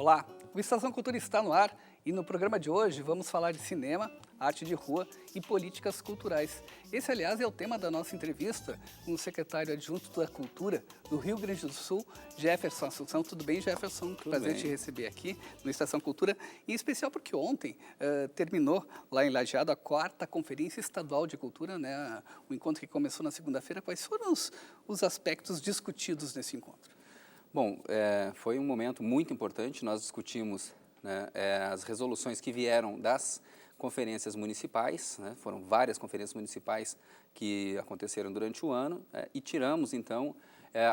Olá, o Estação Cultura está no ar e no programa de hoje vamos falar de cinema, arte de rua e políticas culturais. Esse, aliás, é o tema da nossa entrevista com o secretário adjunto da Cultura do Rio Grande do Sul, Jefferson Assunção. Tudo bem, Jefferson? Tudo Prazer bem. te receber aqui no Estação Cultura, em especial porque ontem terminou lá em Lajeado a 4ª Conferência Estadual de Cultura, né? O encontro que começou na segunda-feira. Quais foram os aspectos discutidos nesse encontro? Bom, foi um momento muito importante. Nós discutimos, né, as resoluções que vieram das conferências municipais, né, foram várias conferências municipais que aconteceram durante o ano, e tiramos, então,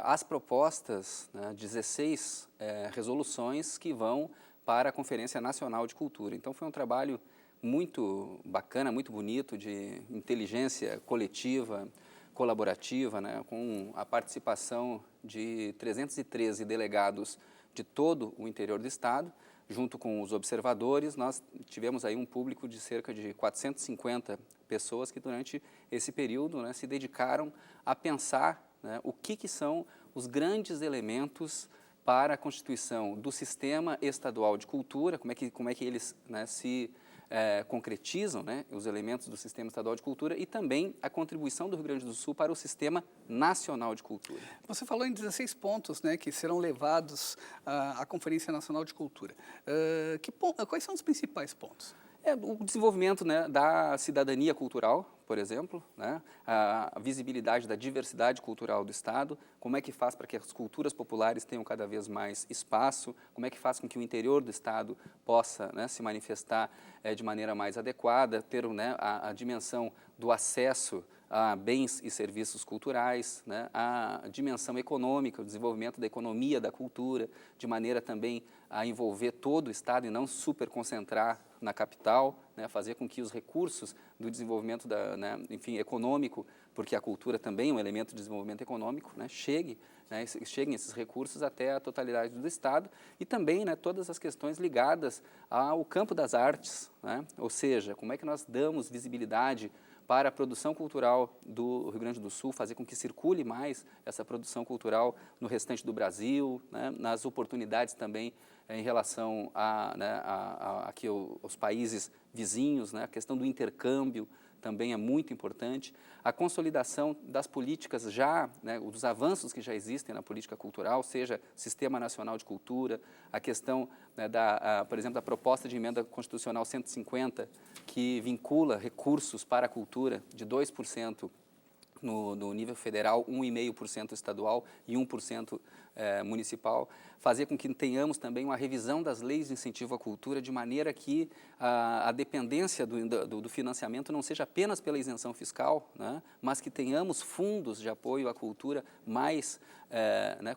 as propostas, né, 16 resoluções que vão para a Conferência Nacional de Cultura. Então, foi um trabalho muito bacana, muito bonito, de inteligência coletiva, colaborativa, né, com a participação de 313 delegados de todo o interior do estado, junto com os observadores. Nós tivemos aí um público de cerca de 450 pessoas que durante esse período, né, se dedicaram a pensar, né, o que são os grandes elementos para a constituição do Sistema Estadual de Cultura, como é que eles, né, se concretizam, né, os elementos do Sistema Estadual de Cultura, e também a contribuição do Rio Grande do Sul para o Sistema Nacional de Cultura. Você falou em 16 pontos, né, que serão levados à Conferência Nacional de Cultura. Quais são os principais pontos? O desenvolvimento, né, da cidadania cultural, por exemplo, né, a visibilidade da diversidade cultural do Estado, como é que faz para que as culturas populares tenham cada vez mais espaço, como é que faz com que o interior do Estado possa, né, se manifestar de maneira mais adequada, ter, né, a dimensão do acesso a bens e serviços culturais, né, a dimensão econômica, o desenvolvimento da economia da cultura, de maneira também a envolver todo o Estado e não super concentrar na capital, né, fazer com que os recursos do desenvolvimento econômico, porque a cultura também é um elemento de desenvolvimento econômico, né, cheguem esses recursos até a totalidade do Estado, e também, né, todas as questões ligadas ao campo das artes, né, ou seja, como é que nós damos visibilidade para a produção cultural do Rio Grande do Sul, fazer com que circule mais essa produção cultural no restante do Brasil, né, nas oportunidades também em relação aqui aos países vizinhos, né, a questão do intercâmbio também é muito importante, a consolidação das políticas já, né, dos avanços que já existem na política cultural, seja Sistema Nacional de Cultura, a questão, né, por exemplo, da proposta de emenda constitucional 150, que vincula recursos para a cultura de 2% no nível federal, 1,5% estadual e 1% municipal, fazer com que tenhamos também uma revisão das leis de incentivo à cultura, de maneira que a dependência do financiamento não seja apenas pela isenção fiscal, né, mas que tenhamos fundos de apoio à cultura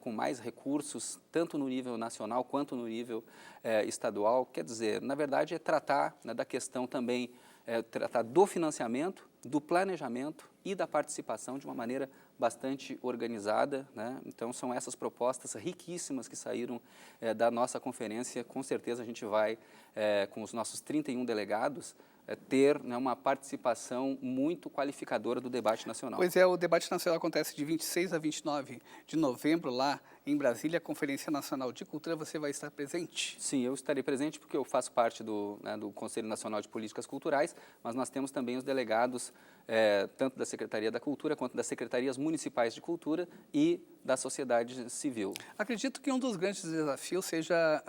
com mais recursos, tanto no nível nacional quanto no nível estadual. Quer dizer, na verdade, é tratar, né, da questão também, tratar do financiamento, do planejamento e da participação de uma maneira bastante organizada, né? Então, são essas propostas riquíssimas que saíram da nossa conferência. Com certeza a gente vai, com os nossos 31 delegados, ter, né, uma participação muito qualificadora do debate nacional. Pois é, o debate nacional acontece de 26 a 29 de novembro lá em Brasília, a Conferência Nacional de Cultura. Você vai estar presente? Sim, eu estarei presente porque eu faço parte do Conselho Nacional de Políticas Culturais, mas nós temos também os delegados tanto da Secretaria da Cultura quanto das Secretarias Municipais de Cultura e da sociedade civil. Acredito que um dos grandes desafios seja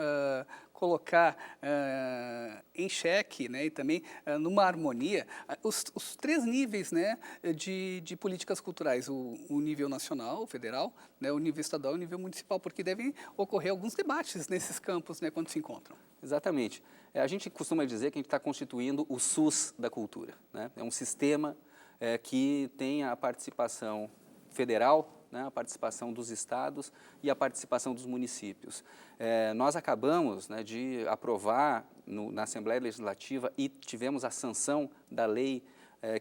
colocar em xeque, né, e também numa harmonia os 3 níveis, né, de políticas culturais, o nível nacional, o federal, né, o nível estadual e o nível municipal, porque devem ocorrer alguns debates nesses campos, né, quando se encontram. Exatamente. A gente costuma dizer que a gente está constituindo o SUS da cultura, né? É um sistema que tem a participação federal, né, a participação dos estados e a participação dos municípios. Nós acabamos, né, de aprovar na Assembleia Legislativa e tivemos a sanção da Lei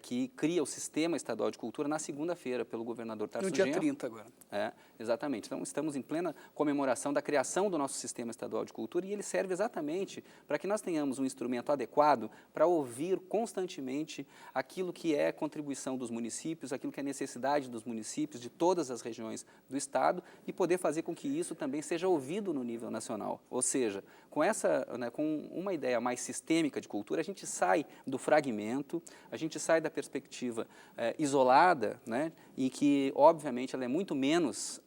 que cria o Sistema Estadual de Cultura na segunda-feira, pelo governador Tarso No dia Genro. 30 agora. Exatamente. Então, estamos em plena comemoração da criação do nosso Sistema Estadual de Cultura e ele serve exatamente para que nós tenhamos um instrumento adequado para ouvir constantemente aquilo que é contribuição dos municípios, aquilo que é necessidade dos municípios, de todas as regiões do Estado e poder fazer com que isso também seja ouvido no nível nacional. Ou seja, com com uma ideia mais sistêmica de cultura, a gente sai do fragmento, a gente sai da perspectiva isolada, e que, obviamente, ela é muito menos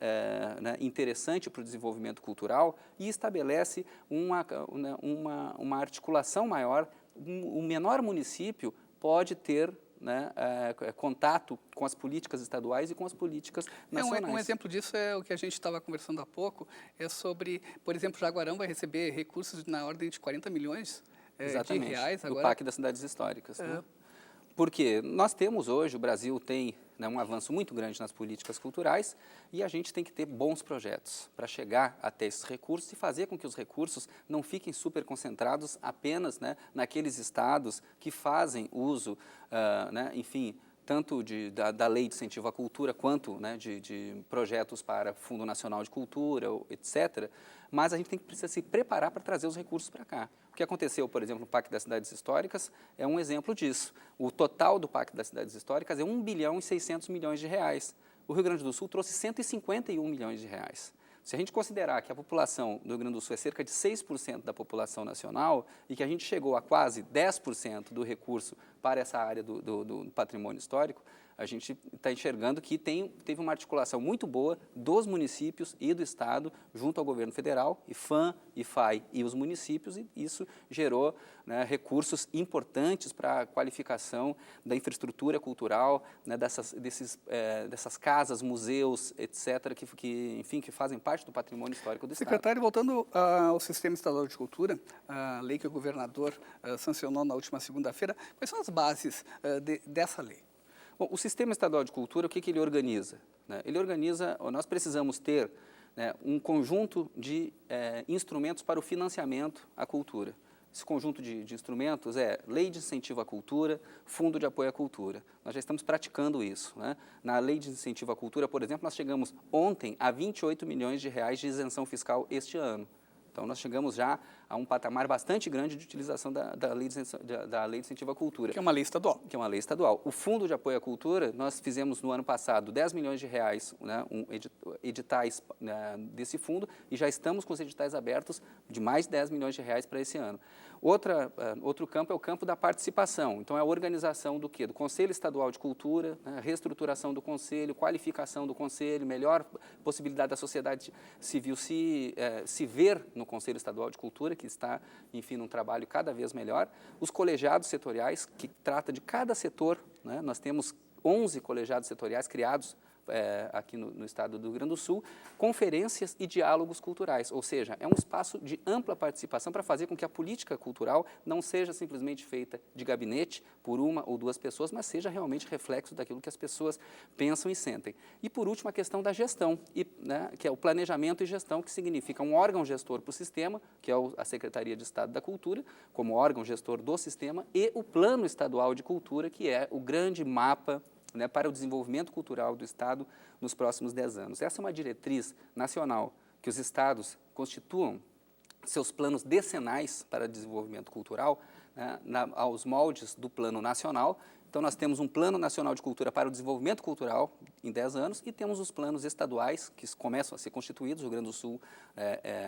interessante para o desenvolvimento cultural e estabelece uma articulação maior. O menor município pode ter contato com as políticas estaduais e com as políticas nacionais. Um exemplo disso é o que a gente estava conversando há pouco, é sobre, por exemplo, Jaguarão vai receber recursos na ordem de 40 milhões de reais agora. Do PAC das Cidades Históricas. Porque nós temos hoje, o Brasil tem um avanço muito grande nas políticas culturais e a gente tem que ter bons projetos para chegar até esses recursos e fazer com que os recursos não fiquem super concentrados apenas naqueles estados que fazem uso, enfim, tanto da Lei de Incentivo à Cultura quanto de projetos para Fundo Nacional de Cultura, etc., mas a gente precisa se preparar para trazer os recursos para cá. O que aconteceu, por exemplo, no Pacto das Cidades Históricas é um exemplo disso. O total do Pacto das Cidades Históricas é 1 bilhão e 600 milhões de reais. O Rio Grande do Sul trouxe 151 milhões de reais. Se a gente considerar que a população do Rio Grande do Sul é cerca de 6% da população nacional e que a gente chegou a quase 10% do recurso para essa área do patrimônio histórico, a gente está enxergando que teve uma articulação muito boa dos municípios e do Estado junto ao governo federal, IPHAN, IPHAI e os municípios, e isso gerou recursos importantes para a qualificação da infraestrutura cultural, dessas casas, museus, etc., que fazem parte do patrimônio histórico do Estado. Secretário, voltando ao Sistema Estadual de Cultura, a lei que o governador sancionou na última segunda-feira, quais são as bases dessa lei? Bom, o Sistema Estadual de Cultura, o que ele organiza? Ele organiza, nós precisamos ter um conjunto de instrumentos para o financiamento à cultura. Esse conjunto de instrumentos é Lei de Incentivo à Cultura, Fundo de Apoio à Cultura. Nós já estamos praticando isso. Na Lei de Incentivo à Cultura, por exemplo, nós chegamos ontem a 28 milhões de reais de isenção fiscal este ano. Então, nós chegamos já a um patamar bastante grande de utilização da Lei de Incentivo à Cultura. Que é uma lei estadual. Que é uma lei estadual. O Fundo de Apoio à Cultura, nós fizemos no ano passado 10 milhões de reais, editais desse fundo, e já estamos com os editais abertos de mais 10 milhões de reais para esse ano. Outro campo é o campo da participação. Então, é a organização do quê? Do Conselho Estadual de Cultura, reestruturação do Conselho, qualificação do Conselho, melhor possibilidade da sociedade civil se ver no Conselho Estadual de Cultura, que está, enfim, num trabalho cada vez melhor. Os colegiados setoriais, que trata de cada setor. Nós temos 11 colegiados setoriais criados aqui no estado do Rio Grande do Sul, conferências e diálogos culturais, ou seja, é um espaço de ampla participação para fazer com que a política cultural não seja simplesmente feita de gabinete por uma ou duas pessoas, mas seja realmente reflexo daquilo que as pessoas pensam e sentem. E, por último, a questão da gestão, que é o planejamento e gestão, que significa um órgão gestor para o sistema, que é a Secretaria de Estado da Cultura, como órgão gestor do sistema, e o Plano Estadual de Cultura, que é o grande mapa para o desenvolvimento cultural do Estado nos próximos 10 anos. Essa é uma diretriz nacional, que os estados constituam seus planos decenais para desenvolvimento cultural aos moldes do Plano Nacional. Então, nós temos um Plano Nacional de Cultura para o Desenvolvimento Cultural em 10 anos e temos os planos estaduais que começam a ser constituídos. O Rio Grande do Sul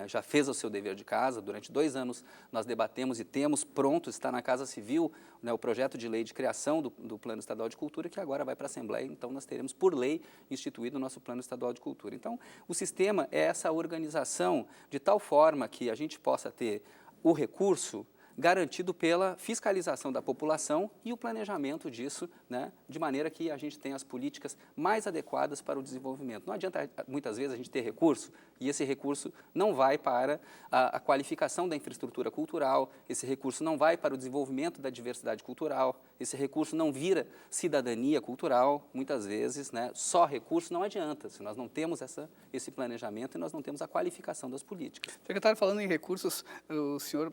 já fez o seu dever de casa. Durante 2 anos nós debatemos e temos pronto, está na Casa Civil, o projeto de lei de criação do Plano Estadual de Cultura, que agora vai para a Assembleia. Então, nós teremos, por lei, instituído o nosso Plano Estadual de Cultura. Então, o sistema é essa organização de tal forma que a gente possa ter o recurso garantido pela fiscalização da população e o planejamento disso, de maneira que a gente tenha as políticas mais adequadas para o desenvolvimento. Não adianta, muitas vezes, a gente ter recurso E esse recurso não vai para a qualificação da infraestrutura cultural, esse recurso não vai para o desenvolvimento da diversidade cultural, esse recurso não vira cidadania cultural, muitas vezes, né, só recurso não adianta, se nós não temos esse planejamento e nós não temos a qualificação das políticas. Secretário, falando em recursos, o senhor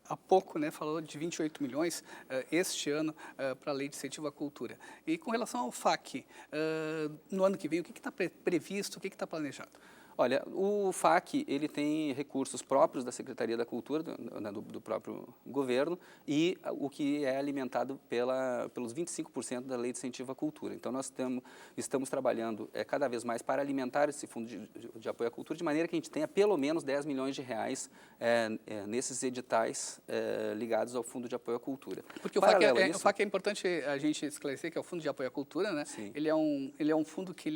há pouco, né, falou de 28 milhões este ano para a Lei de Incentivo à Cultura. E com relação ao FAC, no ano que vem, o que está previsto, o que está planejado? Olha, o FAC, ele tem recursos próprios da Secretaria da Cultura, do próprio governo, e o que é alimentado pelos 25% da Lei de Incentivo à Cultura. Então, nós estamos trabalhando cada vez mais para alimentar esse fundo de apoio à cultura, de maneira que a gente tenha pelo menos 10 milhões de reais nesses editais ligados ao Fundo de Apoio à Cultura. Porque o FAC é importante a gente esclarecer que é o Fundo de Apoio à Cultura, né? Sim. Ele é um fundo que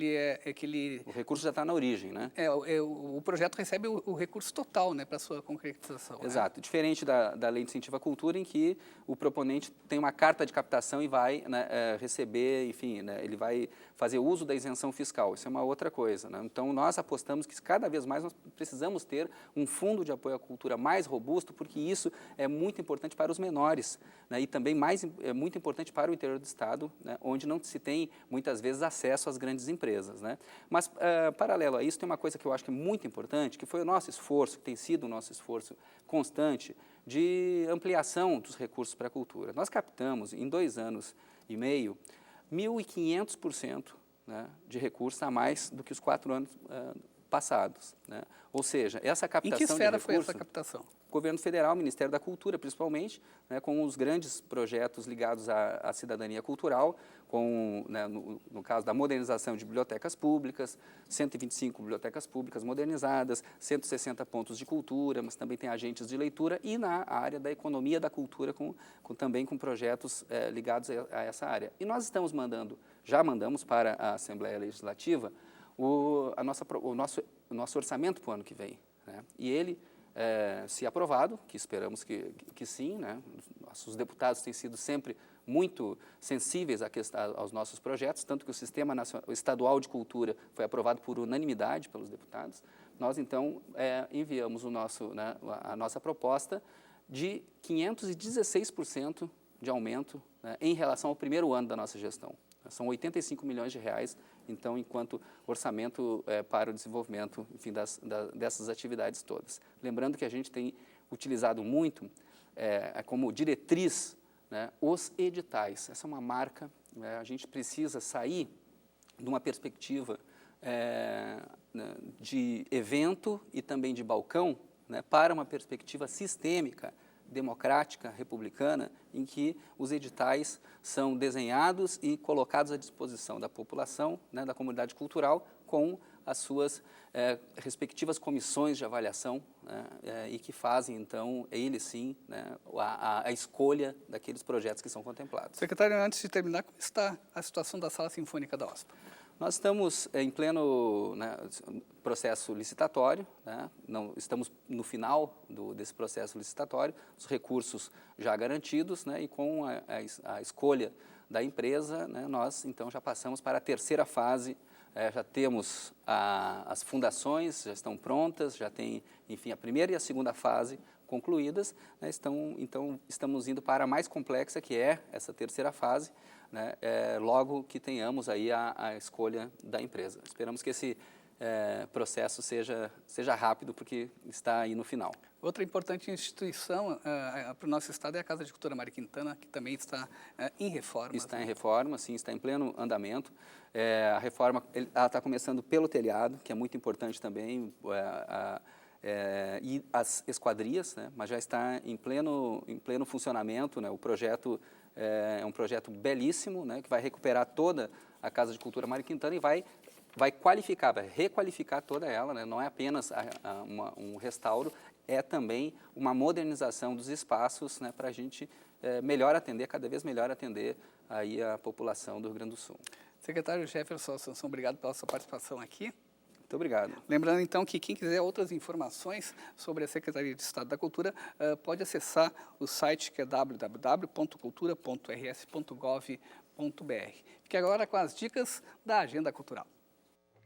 O recurso já está na origem, né? O projeto recebe o recurso total, né, para a sua concretização. Exato. Né? Diferente da Lei de Incentivo à Cultura, em que o proponente tem uma carta de captação e vai, né, receber, enfim, né, ele vai fazer uso da isenção fiscal. Isso é uma outra coisa. Né? Então, nós apostamos que cada vez mais nós precisamos ter um fundo de apoio à cultura mais robusto, porque isso é muito importante para os menores, né, e também é muito importante para o interior do Estado, né, onde não se tem, muitas vezes, acesso às grandes empresas. Né? Mas, paralelo a isso, tem uma coisa que eu acho que é muito importante, que foi o nosso esforço, que tem sido o nosso esforço constante de ampliação dos recursos para a cultura. Nós captamos, em 2 anos e meio, 1.500%, né, de recursos a mais do que os 4 anos passados. Né? Ou seja, essa captação de recursos... Em que esfera foi essa captação? Governo Federal, Ministério da Cultura, principalmente, né, com os grandes projetos ligados à cidadania cultural, né, no caso da modernização de bibliotecas públicas, 125 bibliotecas públicas modernizadas, 160 pontos de cultura, mas também tem agentes de leitura, e na área da economia da cultura, também com projetos ligados a essa área. E nós já mandamos para a Assembleia Legislativa o nosso orçamento para o ano que vem. Né? E ele, se aprovado, que esperamos que sim, né? Nossos deputados têm sido sempre muito sensíveis aos nossos projetos, tanto que o Sistema Estadual de Cultura foi aprovado por unanimidade pelos deputados. Nós, então, enviamos a nossa proposta de 516% de aumento, né, em relação ao primeiro ano da nossa gestão. São 85 milhões de reais, então, enquanto orçamento para o desenvolvimento, enfim, dessas atividades todas. Lembrando que a gente tem utilizado muito como diretriz, né, os editais. Essa é uma marca, né, a gente precisa sair de uma perspectiva de evento e também de balcão, né, para uma perspectiva sistêmica, democrática, republicana, em que os editais são desenhados e colocados à disposição da população, né, da comunidade cultural, com as suas respectivas comissões de avaliação, né, e que fazem, então, eles sim, né, a escolha daqueles projetos que são contemplados. Secretário, antes de terminar, como está a situação da Sala Sinfônica da OSPA? Nós estamos em pleno, né, processo licitatório, né? Estamos no final desse processo licitatório, os recursos já garantidos, né, e com a escolha da empresa, né, nós então já passamos para a terceira fase. Já temos as fundações, já estão prontas, já tem, enfim, a primeira e a segunda fase concluídas, né, então estamos indo para a mais complexa, que é essa terceira fase, né, logo que tenhamos aí a escolha da empresa. Esperamos que esse processo seja rápido, porque está aí no final. Outra importante instituição para o nosso estado é a Casa de Cultura Mário Quintana, que também está em reforma. Está em reforma, sim, está em pleno andamento. A reforma está começando pelo telhado, que é muito importante também, e as esquadrias, né, mas já está em pleno funcionamento, né, o projeto é um projeto belíssimo, né, que vai recuperar toda a Casa de Cultura Mário Quintana e vai qualificar, vai requalificar toda ela, né, não é apenas um restauro, é também uma modernização dos espaços, né, para a gente cada vez melhor atender aí a população do Rio Grande do Sul. Secretário Jefferson Assunção, obrigado pela sua participação aqui. Muito obrigado. Lembrando, então, que quem quiser outras informações sobre a Secretaria de Estado da Cultura pode acessar o site, que é www.cultura.rs.gov.br. Fique agora com as dicas da Agenda Cultural.